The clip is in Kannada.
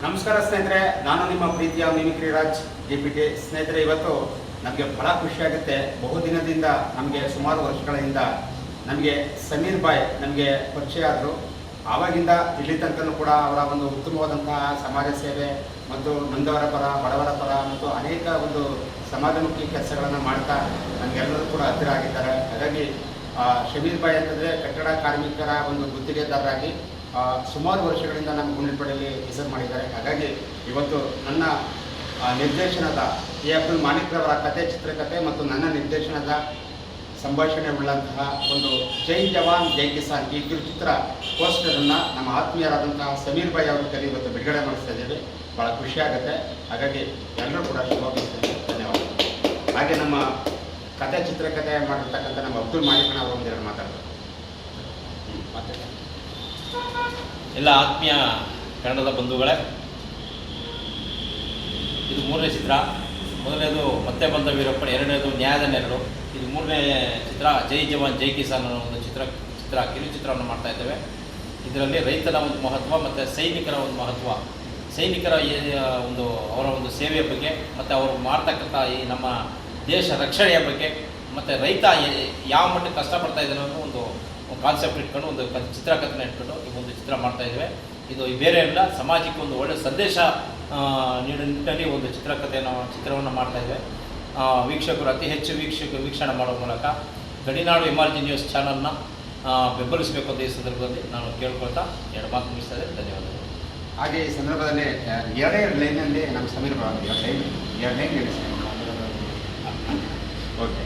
ನಮಸ್ಕಾರ ಸ್ನೇಹಿತರೆ, ನಾನು ನಿಮ್ಮ ಪ್ರೀತಿಯ ಮಿಮಿಕ್ರಿ ರಾಜ್ JPT. ಸ್ನೇಹಿತರೆ, ಇವತ್ತು ನಮಗೆ ಬಹಳ ಖುಷಿಯಾಗುತ್ತೆ. ಬಹುದಿನದಿಂದ ನಮಗೆ ಸುಮಾರು ವರ್ಷಗಳಿಂದ ನಮಗೆ ಸಮೀರ್ ಬಾಯ್ ನಮಗೆ ಪರಿಚಯ ಆದರು. ಆವಾಗಿಂದ ಇಲ್ಲಿ ತನಕನೂ ಕೂಡ ಅವರ ಒಂದು ಉತ್ತಮವಾದಂತಹ ಸಮಾಜ ಸೇವೆ ಮತ್ತು ನೊಂದವರ ಪರ, ಬಡವರ ಪರ ಮತ್ತು ಅನೇಕ ಒಂದು ಸಮಾಜಮುಖಿ ಕೆಲಸಗಳನ್ನು ಮಾಡ್ತಾ ನಮಗೆಲ್ಲರೂ ಕೂಡ ಹತ್ತಿರ ಆಗಿದ್ದಾರೆ. ಹಾಗಾಗಿ ಶಮೀರ್ ಬಾಯ್ ಅಂತಂದರೆ ಕಟ್ಟಡ ಕಾರ್ಮಿಕರ ಒಂದು ಗುತ್ತಿಗೆದಾರರಾಗಿ ಸುಮಾರು ವರ್ಷಗಳಿಂದ ನಮ್ಮ ಗುಂಡ್ಲುಪೇಟೆಯಲ್ಲಿ ಹೆಸರು ಮಾಡಿದ್ದಾರೆ. ಹಾಗಾಗಿ ಇವತ್ತು ನನ್ನ ನಿರ್ದೇಶನದ ಅಬ್ದುಲ್ ಮಾಲಿಕ್ ರವರ ಕತೆ, ಚಿತ್ರಕಥೆ ಮತ್ತು ನನ್ನ ನಿರ್ದೇಶನದ ಸಂಭಾಷಣೆ ಉಳ್ಳಂತಹ ಒಂದು ಜೈ ಜವಾನ್ ಜೈ ಕಿಸಾನ್ ಈ ಕಿರುಚಿತ್ರ ಪೋಸ್ಟರನ್ನು ನಮ್ಮ ಆತ್ಮೀಯರಾದಂತಹ ಸಮೀರ್ ಬಾಯ್ ಅವರ ಕೈಲಿ ಇವತ್ತು ಬಿಡುಗಡೆ ಮಾಡಿಸ್ತಾ ಇದ್ದೀವಿ. ಭಾಳ ಖುಷಿಯಾಗುತ್ತೆ. ಹಾಗಾಗಿ ಎಲ್ಲರೂ ಕೂಡ ಶುಭಾಶಿಸ್ತೇನೆ. ಧನ್ಯವಾದಗಳು. ಹಾಗೆ ನಮ್ಮ ಕತೆ, ಚಿತ್ರಕಥೆ ಮಾಡಿರ್ತಕ್ಕಂಥ ನಮ್ಮ ಅಬ್ದುಲ್ ಮಾಲಿಕ್ ಅವರು ಒಂದೆರಡು ಮಾತಾಡ್ತಾರೆ. ಎಲ್ಲ ಆತ್ಮೀಯ ಕನ್ನಡದ ಬಂಧುಗಳೇ, ಇದು 3ನೇ ಚಿತ್ರ. ಮೊದಲನೇದು ಮತ್ತೆ ಬಂದ ವೀರಪ್ಪನ್, 2ನೇದು ನ್ಯಾಯದ ನೆರಳು. ಇದು 3ನೇ ಚಿತ್ರ ಜೈ ಜವಾನ್ ಜೈ ಕಿಸಾನ್ ಅನ್ನೋ ಒಂದು ಕಿರುಚಿತ್ರವನ್ನು ಮಾಡ್ತಾ ಇದ್ದೇವೆ. ಇದರಲ್ಲಿ ರೈತನ ಒಂದು ಮಹತ್ವ ಮತ್ತು ಸೈನಿಕರ ಒಂದು ಮಹತ್ವ, ಸೈನಿಕರ ಒಂದು ಅವರ ಒಂದು ಸೇವೆಯ ಬಗ್ಗೆ ಮತ್ತು ಅವರು ಮಾಡ್ತಕ್ಕಂಥ ಈ ನಮ್ಮ ದೇಶ ರಕ್ಷಣೆಯ ಬಗ್ಗೆ ಮತ್ತು ರೈತ ಯಾವ ಮಟ್ಟಿಗೆ ಕಷ್ಟಪಡ್ತಾ ಇದ್ದಾನೆ ಅನ್ನೋ ಒಂದು ಕಾನ್ಸೆಪ್ಟ್ ಇಟ್ಕೊಂಡು ಒಂದು ಚಿತ್ರಕಥೆನ ಇಟ್ಕೊಂಡು ಈ ಒಂದು ಚಿತ್ರ ಮಾಡ್ತಾಯಿದ್ದೇವೆ. ಇದು ಬೇರೆ ಇಲ್ಲ, ಸಮಾಜಕ್ಕೆ ಒಂದು ಒಳ್ಳೆಯ ಸಂದೇಶ ನೀಡೋ ನಿಟ್ಟಿನಲ್ಲಿ ಒಂದು ಚಿತ್ರವನ್ನು ಮಾಡ್ತಾಯಿದ್ದೇವೆ. ವೀಕ್ಷಕರು ಅತಿ ಹೆಚ್ಚು ವೀಕ್ಷಣೆ ಮಾಡೋ ಮೂಲಕ ಗಡಿನಾಡು ಎಮರ್ಜಿ ನ್ಯೂಸ್ ಚಾನಲ್ನ ಬೆಂಬಲಿಸಬೇಕು ಅಂತ ಈ ಸಂದರ್ಭದಲ್ಲಿ ನಾನು ಕೇಳ್ಕೊಳ್ತಾ 2 ಮಾತು ಮುಗಿಸ್ತಾ ಇದ್ದೇನೆ. ಧನ್ಯವಾದಗಳು. ಹಾಗೆ ಈ ಸಂದರ್ಭದಲ್ಲಿ ಎರಡೇ ಲೈನಲ್ಲಿ ನಮ್ಮ ಸಮೀರ್ ಬಾಬು 2 ಲೈನ್ ಹೇಳಿ. ಓಕೆ.